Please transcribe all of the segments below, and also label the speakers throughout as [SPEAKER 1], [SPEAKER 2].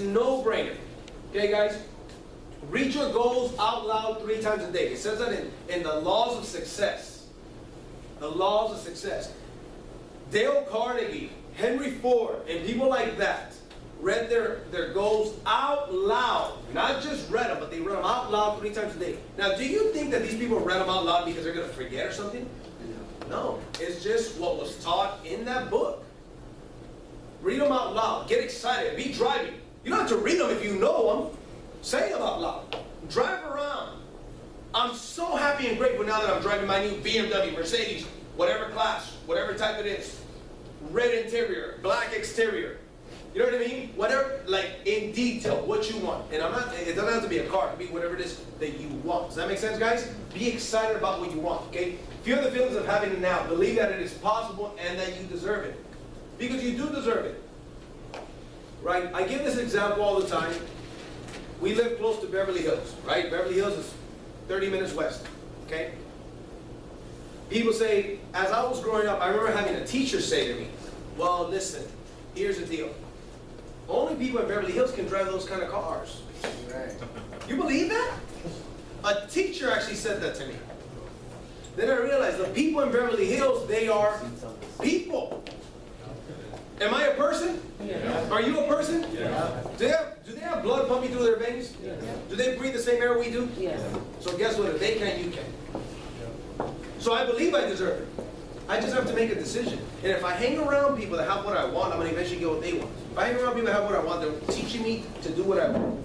[SPEAKER 1] no-brainer. Okay, guys? Read your goals out loud 3 times a day. It says that in the laws of success. The laws of success. Dale Carnegie, Henry Ford, and people like that read their goals out loud. Not just read them, but they read them out loud 3 times a day. Now, do you think that these people read them out loud because they're going to forget or something? No. It's just what was taught in that book. Read them out loud. Get excited. Be driving. You don't have to read them if you know them. Say them out loud. Drive around. I'm so happy and grateful now that I'm driving my new BMW, Mercedes, whatever class, whatever type it is. Red interior, black exterior. You know what I mean? Whatever, like in detail, what you want. And it doesn't have to be a car. It can be whatever it is that you want. Does that make sense, guys? Be excited about what you want, okay? Feel the feelings of having it now. Believe that it is possible and that you deserve it. Because you do deserve it. Right? I give this example all the time. We live close to Beverly Hills, right? Beverly Hills is 30 minutes west, okay? People say, as I was growing up, I remember having a teacher say to me, well, listen, here's the deal. Only people in Beverly Hills can drive those kind of cars. Right. You believe that? A teacher actually said that to me. Then I realized the people in Beverly Hills, they are people. Am I a person? Yeah. Are you a person? Yeah. Do they have blood pumping through their veins? Yeah. Do they breathe the same air we do? Yeah. So guess what? If they can, you can. So I believe I deserve it. I just have to make a decision. And if I hang around people that have what I want, I'm going to eventually get what they want. If I hang around people that have what I want, they're teaching me to do what I want,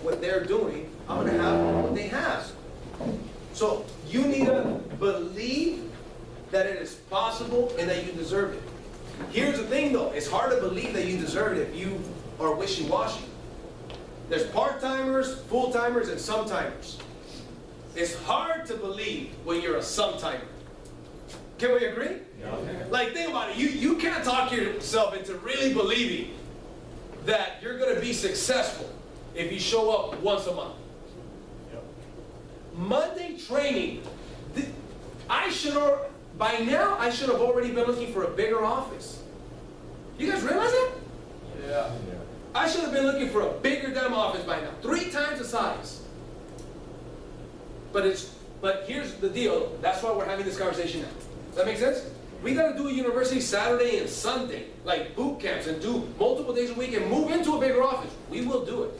[SPEAKER 1] what they're doing, I'm going to have what they have. So you need to believe that it is possible and that you deserve it. Here's the thing though, it's hard to believe that you deserve it if you are wishy-washy. There's part-timers, full-timers, and some-timers. It's hard to believe when you're a some-timer. Can we agree? Yeah. Like, think about it. You can't talk yourself into really believing that you're going to be successful if you show up once a month. Yep. Monday training. By now, I should have already been looking for a bigger office. You guys realize that? Yeah. I should have been looking for a bigger damn office by now. 3 times the size. But here's the deal. That's why we're having this conversation now. Does that make sense? We got to do a university Saturday and Sunday, like boot camps, and do multiple days a week and move into a bigger office. We will do it.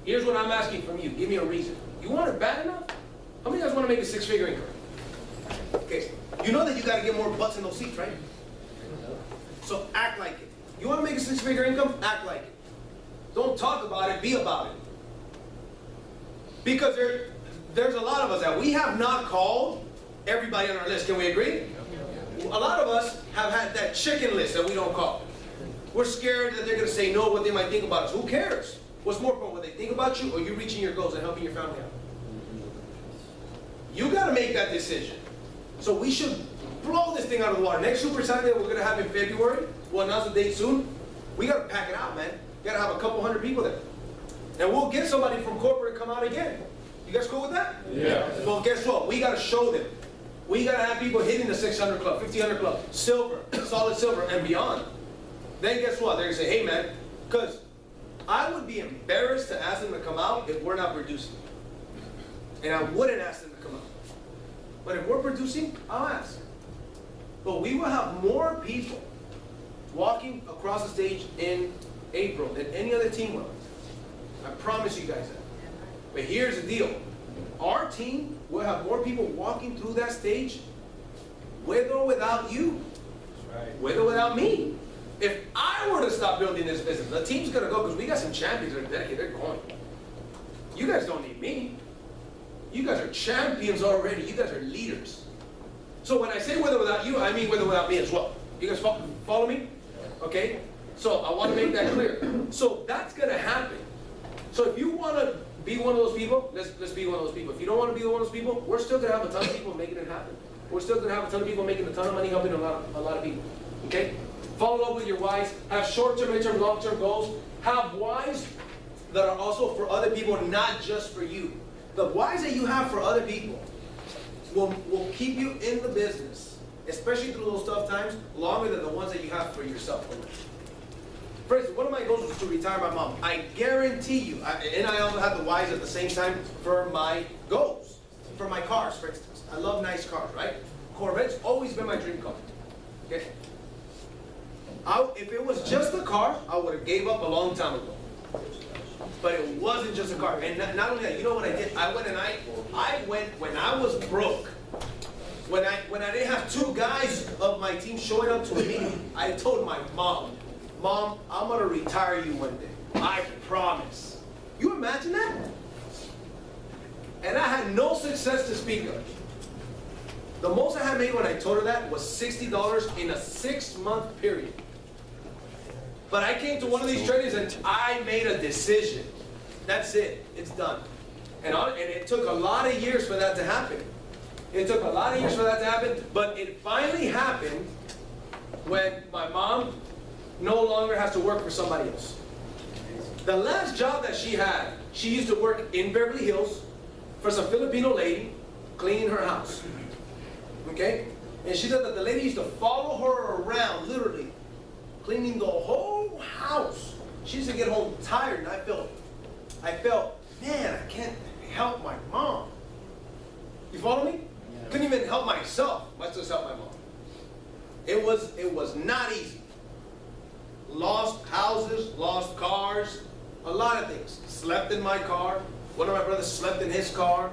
[SPEAKER 1] Here's what I'm asking from you. Give me a reason. You want it bad enough? How many of you guys want to make a 6-figure income? Okay. You know that you got to get more butts in those seats, right? So act like it. You want to make a 6-figure income? Act like it. Don't talk about it. Be about it. Because there's a lot of us that we have not called everybody on our list. Can we agree? A lot of us have had that chicken list that we don't call. We're scared that they're going to say no, what they might think about us. Who cares? What's more important, what they think about you or you reaching your goals and helping your family out? You got to make that decision. So we should blow this thing out of the water. Next Super Saturday we're going to have in February, we'll announce the date soon. We got to pack it out, man. We got to have a couple hundred people there. And we'll get somebody from corporate to come out again. You guys cool with that? Yeah. Well, guess what? We got to show them. We got to have people hitting the 600 club, 1500 club, silver, solid silver, and beyond. Then guess what? They're going to say, hey, man, because I would be embarrassed to ask them to come out if we're not producing. And I wouldn't ask them to come out. But if we're producing, I'll ask. But we will have more people walking across the stage in April than any other team will. I promise you guys that. But here's the deal. Our team will have more people walking through that stage with or without you. That's right. With or without me. If I were to stop building this business, the team's going to go because we got some champions that are dedicated. They're going. You guys don't need me. You guys are champions already. You guys are leaders. So when I say with or without you, I mean with or without me as well. You guys follow me? Okay? So I want to make that clear. So that's going to happen. So if you want to be one of those people, let's be one of those people. If you don't want to be one of those people, we're still going to have a ton of people making it happen. We're still going to have a ton of people making a ton of money, helping a lot of people. Okay? Follow up with your whys. Have short-term, mid-term, long-term goals. Have whys that are also for other people, not just for you. The whys that you have for other people will keep you in the business, especially through those tough times, longer than the ones that you have for yourself. For instance, one of my goals was to retire my mom. I guarantee you, and I also have the whys at the same time for my goals. For my cars, for instance. I love nice cars, right? Corvette's always been my dream car. Okay? If it was just a car, I would have gave up a long time ago. But it wasn't just a car. And not only that, you know what I did? I went when I was broke. When I didn't have two guys of my team showing up to a meeting, I told my mom, Mom, I'm gonna retire you one day. I promise. You imagine that? And I had no success to speak of. The most I had made when I told her that was $60 in a 6-month period. But I came to one of these trainings and I made a decision. That's it. It's done. And it took a lot of years for that to happen. It took a lot of years for that to happen, but it finally happened when my mom no longer has to work for somebody else. The last job that she had, she used to work in Beverly Hills for some Filipino lady cleaning her house. Okay? And she said that the lady used to follow her around, literally, cleaning the whole house. She used to get home tired, and I felt, man, I can't help my mom. You follow me? Yeah. Couldn't even help myself, much less help my mom. It was not easy. Lost houses, lost cars, a lot of things. Slept in my car. One of my brothers slept in his car.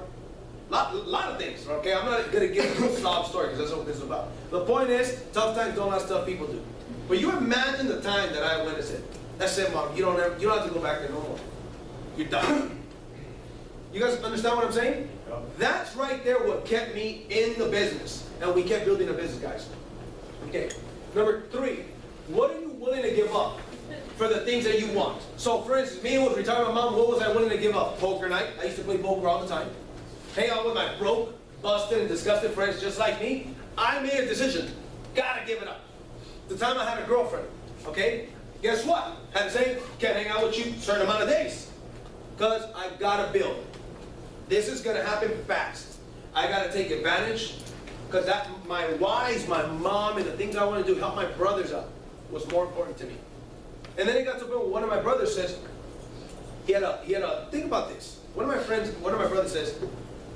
[SPEAKER 1] Lot of things, okay? I'm not going to get into a sob story because that's what this is about. The point is, tough times don't last, tough people do. But you imagine the time that I went and said, that's it, Mom, you don't have to go back there no more. You're done. You guys understand what I'm saying? Yeah. That's right there what kept me in the business. And we kept building a business, guys. Okay. Number 3, what are you willing to give up for the things that you want? So, for instance, me with retiring my mom, what was I willing to give up? Poker night. I used to play poker all the time. Hang out with my broke, busted, and disgusted friends just like me. I made a decision. Gotta give it up. The time I had a girlfriend, okay? Guess what? Had to say, can't hang out with you a certain amount of days. Because I gotta build. This is gonna happen fast. I gotta take advantage. Because my whys, my mom, and the things I want to do, help my brothers out, was more important to me. And then it got to the point where one of my brothers says, he had a, think about this. One of my brothers says,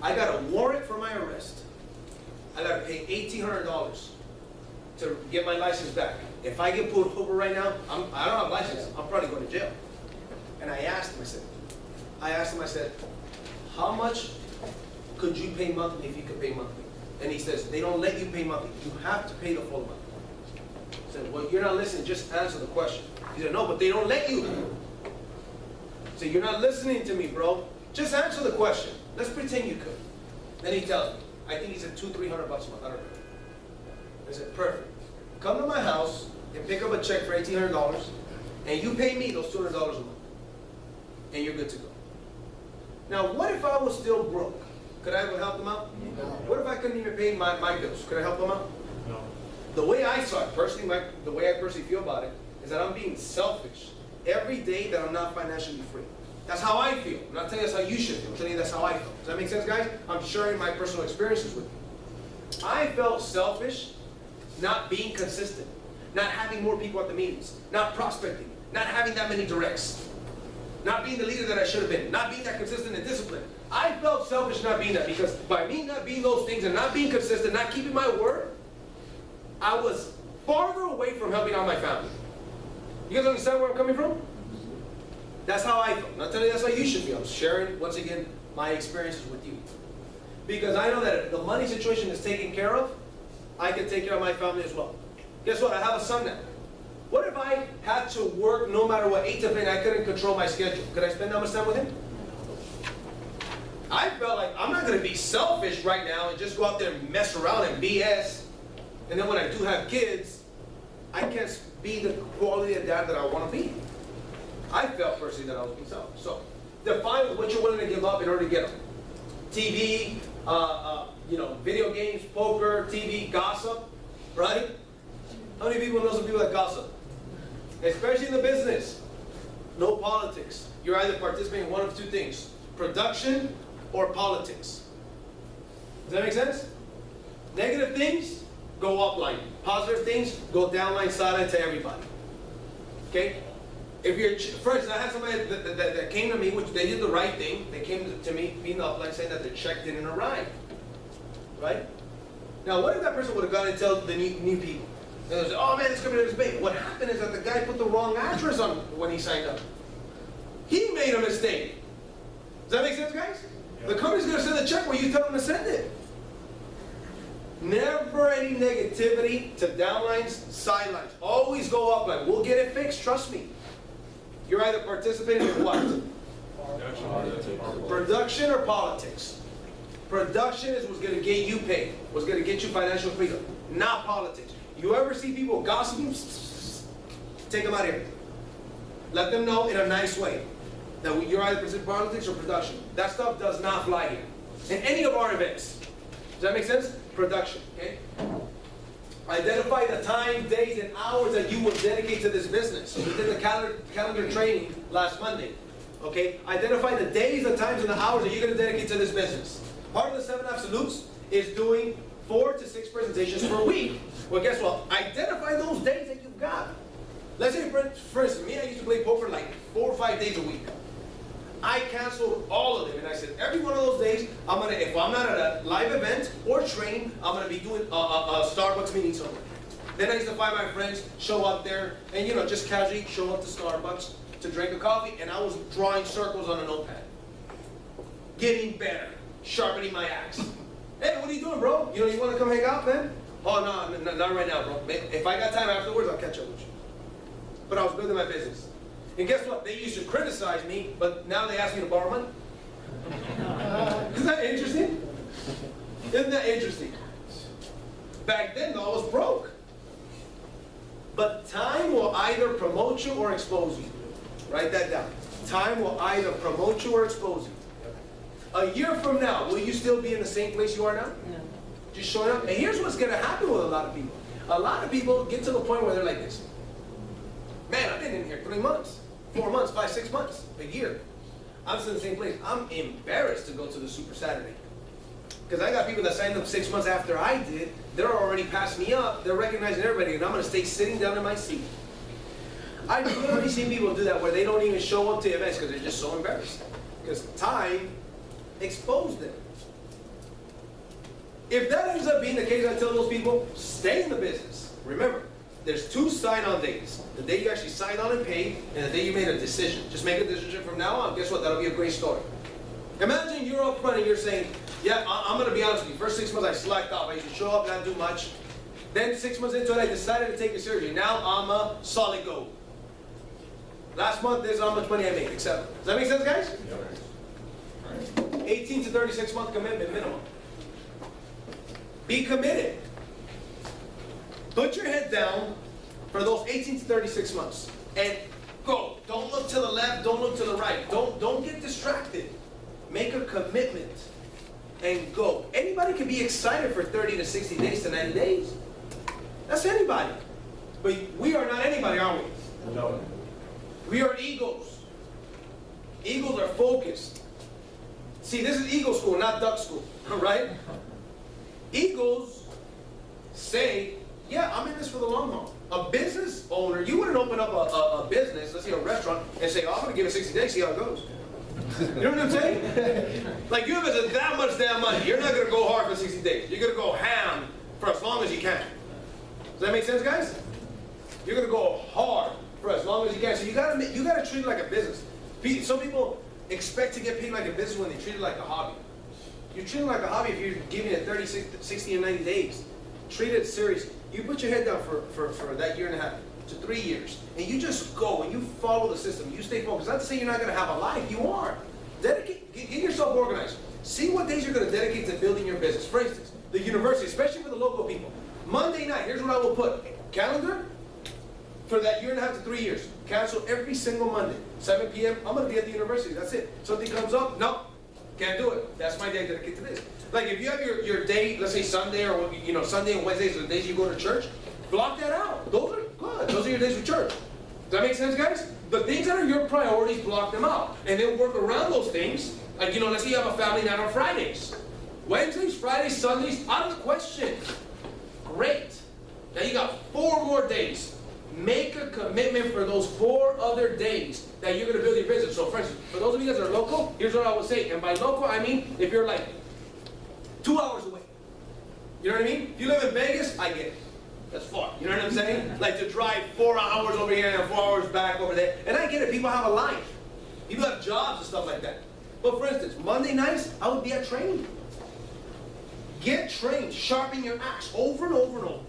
[SPEAKER 1] I got a warrant for my arrest. I got to pay $1,800 to get my license back. If I get pulled over right now, I don't have a license. I'm probably going to jail. And I asked him, I said, how much could you pay monthly if you could pay monthly? And he says, they don't let you pay monthly. You have to pay the full amount. I said, well, you're not listening. Just answer the question. He said, no, but they don't let you. I said, you're not listening to me, bro. Just answer the question. Let's pretend you could. Then he tells me, I think he said $200-300 a month. I don't know. I said, perfect. Come to my house and pick up a check for $1,800, and you pay me those $200 a month. And you're good to go. Now, what if I was still broke? Could I ever help them out? No. What if I couldn't even pay my bills? Could I help them out? No. The way I saw it, personally, the way I personally feel about it, is that I'm being selfish every day that I'm not financially free. That's how I feel. I'm not telling you that's how you should feel. I'm telling you that's how I feel. Does that make sense, guys? I'm sharing my personal experiences with you. I felt selfish not being consistent, not having more people at the meetings, not prospecting, not having that many directs, not being the leader that I should have been, not being that consistent and disciplined. I felt selfish not being that because by me not being those things and not being consistent, not keeping my word, I was farther away from helping out my family. You guys understand where I'm coming from? That's how I feel. I'm not telling you that's how you should feel. I'm sharing, once again, my experiences with you. Because I know that if the money situation is taken care of, I can take care of my family as well. Guess what? I have a son now. What if I had to work no matter what, 8 to 10, I couldn't control my schedule? Could I spend that much time with him? I felt like I'm not going to be selfish right now and just go out there and mess around and BS. And then when I do have kids, I can't be the quality of dad that I want to be. I felt personally that I was being selfish. So define what you're willing to give up in order to get them. TV, video games, poker, TV, gossip, right? How many people know some people that gossip? Especially in the business. No politics. You're either participating in one of 2 things. Production or politics. Does that make sense? Negative things, go upline. Positive things, go downline, sideline to everybody. Okay? If you're, for instance, I had somebody that came to me, which they did the right thing. They came to me, being the upline, saying that their check didn't arrive. Right? Now, what if that person would have gone and told the new people? And they said, oh man, this company is big. What happened is that the guy put the wrong address on when he signed up. He made a mistake. Does that make sense, guys? The company's going to send the check where you tell them to send it. Never any negativity to downlines, sidelines. Always go upline. We'll get it fixed, trust me. You're either participating in what? Production or politics. Production is what's going to get you paid, what's going to get you financial freedom, not politics. You ever see people gossiping? Take them out of here. Let them know in a nice way that you're either pursuing politics or production. That stuff does not fly here. In any of our events. Does that make sense? Production, okay? Identify the time, days, and hours that you will dedicate to this business. We did the calendar training last Monday, okay? Identify the days, the times, and the hours that you're going to dedicate to this business. Part of the 7 absolutes is doing 4 to 6 presentations per week. Well, guess what? Identify those days that you've got. Let's say, for instance, me, I used to play poker like 4 or 5 days a week. I canceled all of them, and I said, every one of those days, if I'm not at a live event or training, I'm gonna be doing a Starbucks meeting somewhere. Then I used to find my friends, show up there, and just casually show up to Starbucks to drink a coffee, and I was drawing circles on a notepad. Getting better, sharpening my axe. Hey, what are you doing, bro? You wanna come hang out, man? Oh, no, not right now, bro. If I got time afterwards, I'll catch up with you. But I was building my business. And guess what? They used to criticize me, but now they ask me to borrow money. Isn't that interesting? Isn't that interesting? Back then, though, I was broke. But time will either promote you or expose you. Write that down. Time will either promote you or expose you. A year from now, will you still be in the same place you are now? No. Just showing up? And here's what's going to happen with a lot of people. A lot of people get to the point where they're like this. Man, I've been in here 3 months, 4 months, 5, 6 months, a year. I'm still in the same place. I'm embarrassed to go to the Super Saturday. Because I got people that signed up 6 months after I did. They're already passed me up. They're recognizing everybody, and I'm going to stay sitting down in my seat. I've literally seen people do that where they don't even show up to events because they're just so embarrassed. Because time exposed them. If that ends up being the case, I tell those people, stay in the business. Remember, there's 2 sign-on days. The day you actually signed on and paid, and the day you made a decision. Just make a decision from now on. Guess what? That'll be a great story. Imagine you're up front and you're saying, yeah, I'm going to be honest with you. First 6 months I slacked off. I used to show up, not do much. Then 6 months into it, I decided to take it seriously. Now I'm a solid gold. Last month, this is how much money I make, etc. Does that make sense, guys? Yeah. 18 to 36 month commitment minimum. Be committed. Put your head down for those 18 to 36 months and go. Don't look to the left, don't look to the right. Don't get distracted. Make a commitment and go. Anybody can be excited for 30 to 60 days to 90 days. That's anybody. But we are not anybody, are we? No. We are eagles. Eagles are focused. See, this is eagle school, not duck school, right? Eagles say, yeah, I'm in this for the long haul. A business owner, you wouldn't open up a business, let's say a restaurant, and say, oh, I'm going to give it 60 days, see how it goes. You know what I'm saying? Like, you invested that much damn money. You're not going to go hard for 60 days. You're going to go ham for as long as you can. Does that make sense, guys? You're going to go hard for as long as you can. So you got to treat it like a business. Some people expect to get paid like a business when they treat it like a hobby. You treat it like a hobby if you're giving it 30, 60, and 90 days. Treat it seriously. You put your head down for that year and a half to 3 years, and you just go and you follow the system. You stay focused. Not to say you're not going to have a life. You are. Dedicate. Get yourself organized. See what days you're going to dedicate to building your business. For instance, the university, especially for the local people. Monday night, here's what I will put. Calendar for that year and a half to 3 years. Cancel every single Monday. 7 p.m., I'm going to be at the university. That's it. Something comes up, no, can't do it. That's my day to dedicate to this. Like if you have your day, let's say Sunday or Sunday and Wednesdays are the days you go to church, block that out. Those are good. Those are your days for church. Does that make sense, guys? The things that are your priorities, block them out. And then work around those things. Like, let's say you have a family night on Fridays. Wednesdays, Fridays, Sundays, out of the question. Great. Now you got 4 more days. make a commitment for those 4 other days that you're going to build your business. So for instance, for those of you guys that are local, here's what I would say. And by local, I mean if you're like 2 hours away. You know what I mean? If you live in Vegas, I get it. That's far. You know what I'm saying? Like to drive 4 hours over here and 4 hours back over there. And I get it. People have a life. People have jobs and stuff like that. But for instance, Monday nights, I would be at training. Get trained. Sharpen your axe over and over and over.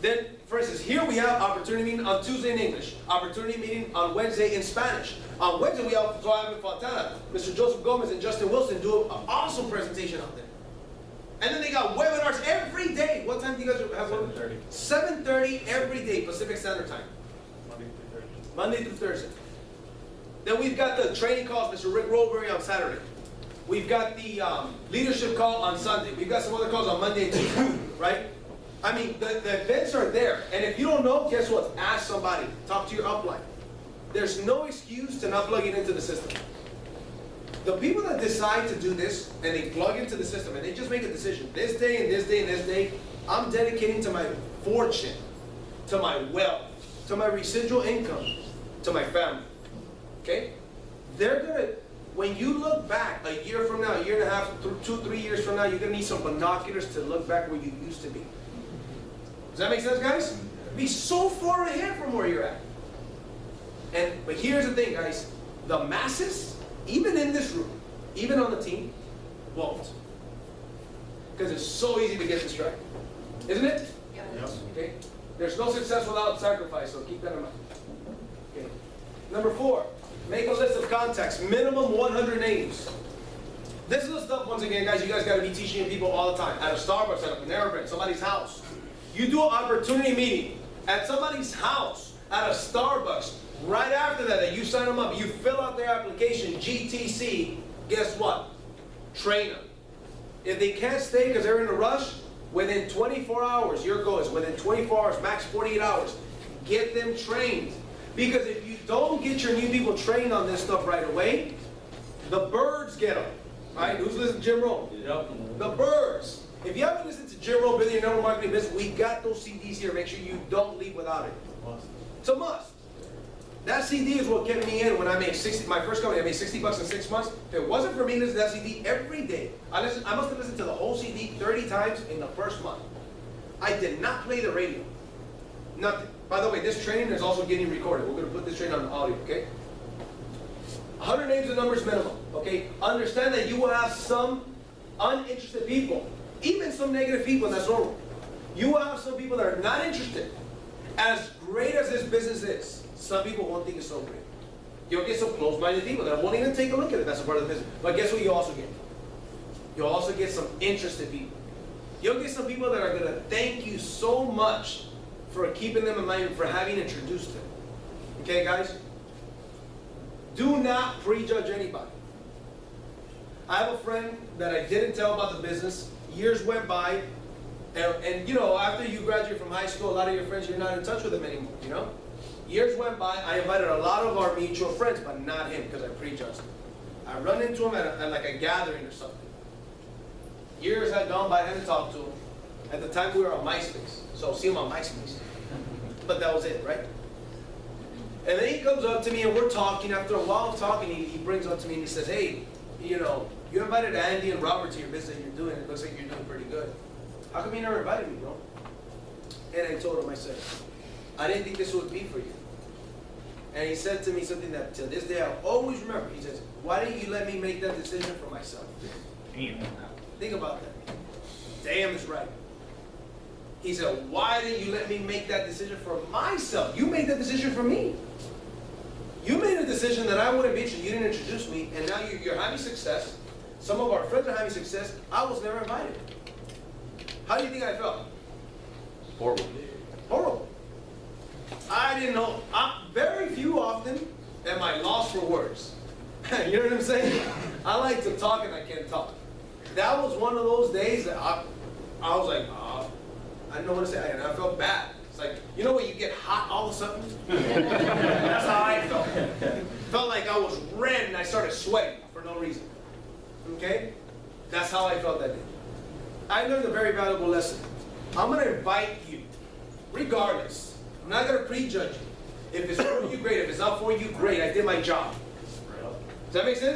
[SPEAKER 1] Then, for instance, here we have opportunity meeting on Tuesday in English. Opportunity meeting on Wednesday in Spanish. On Wednesday, we also have in Fontana. Mr. Joseph Gomez and Justin Wilson do an awesome presentation out there. And then they got webinars every day. What time do you guys have?
[SPEAKER 2] 7:30.
[SPEAKER 1] 7:30 every day, Pacific Standard Time. Monday through Thursday. Then we've got the training calls, Mr. Rick Rollberry on Saturday. We've got the leadership call on Sunday. We've got some other calls on Monday and Tuesday, right? I mean, the events are there. And if you don't know, guess what? Ask somebody. Talk to your upline. There's no excuse to not plug it into the system. The people that decide to do this, and they plug into the system, and they just make a decision, this day and this day and this day, I'm dedicating to my fortune, to my wealth, to my residual income, to my family. Okay? They're gonna, when you look back a year from now, a year and a half, 2, 3 years from now, you're gonna need some binoculars to look back where you used to be. Does that make sense, guys? Be so far ahead from where you're at. But here's the thing, guys. The masses, even in this room, even on the team, won't. Because it's so easy to get distracted. Isn't it?
[SPEAKER 2] Yep.
[SPEAKER 1] Okay? There's no success without sacrifice, so keep that in mind. Okay. Number 4, make a list of contacts, minimum 100 names. This is the stuff, once again, guys, you guys got to be teaching people all the time. At a Starbucks, at a Panera Bread, somebody's house. You do an opportunity meeting at somebody's house, at a Starbucks. Right after that, you sign them up, you fill out their application, GTC, guess what? Train them. If they can't stay because they're in a rush, within 24 hours, your goal is within 24 hours, max 48 hours, get them trained. Because if you don't get your new people trained on this stuff right away, the birds get them. Right? Who's listening to Jim Rohn?
[SPEAKER 2] Yep.
[SPEAKER 1] The birds. If you haven't listened to Jim Rohn, Building Your Network Marketing Business, we got those CDs here. Make sure you don't leave without it. It's a must. That CD is what kept me in when I made 60, my first company, I made $60 in 6 months. If it wasn't for me listening to that CD every day, I must have listened to the whole CD 30 times in the first month. I did not play the radio. Nothing. By the way, this training is also getting recorded. We're going to put this training on audio, okay? 100 names and numbers minimum, okay? Understand that you will have some uninterested people, even some negative people, and that's normal. You will have some people that are not interested. As great as this business is, some people won't think it's so great. You'll get some closed-minded people that won't even take a look at it. That's a part of the business. But guess what you also get? You'll also get some interested people. You'll get some people that are going to thank you so much for keeping them in mind, for having introduced them. Okay, guys? Do not prejudge anybody. I have a friend that I didn't tell about the business. Years went by, and you know, after you graduate from high school, a lot of your friends, you're not in touch with them anymore, you know? Years went by, I invited a lot of our mutual friends, but not him, because I prejudged him. I run into him at like a gathering or something. Years had gone by, I hadn't talked to him. At the time, we were on MySpace, so I'll see him on MySpace. But that was it, right? And then he comes up to me, and we're talking. After a while of talking, he brings up to me, and he says, hey, you know, you invited Andy and Robert to your business you're doing. It looks like you're doing pretty good. How come you never invited me, bro? And I told him, I said, I didn't think this would be for you. And he said to me something that to this day I'll always remember. He says, why didn't you let me make that decision for myself? Think about that. Damn is right. He said, why didn't you let me make that decision for myself? You made that decision for me. You made a decision that I wouldn't be interested. You didn't introduce me, and now you're having success. Some of our friends are having success. I was never invited. How do you think I felt?
[SPEAKER 2] Horrible.
[SPEAKER 1] Horrible. I didn't know. Very few often am I lost for words. You know what I'm saying? I like to talk and I can't talk. That was one of those days that I was like, I didn't know what to say. And I felt bad. It's like, you know when you get hot all of a sudden? That's how I felt. Felt like I was red and I started sweating for no reason. Okay? That's how I felt that day. I learned a very valuable lesson. I'm going to invite you, regardless. I'm not going to prejudge you. If it's for you, great. If it's not for you, great. I did my job. Does that make sense?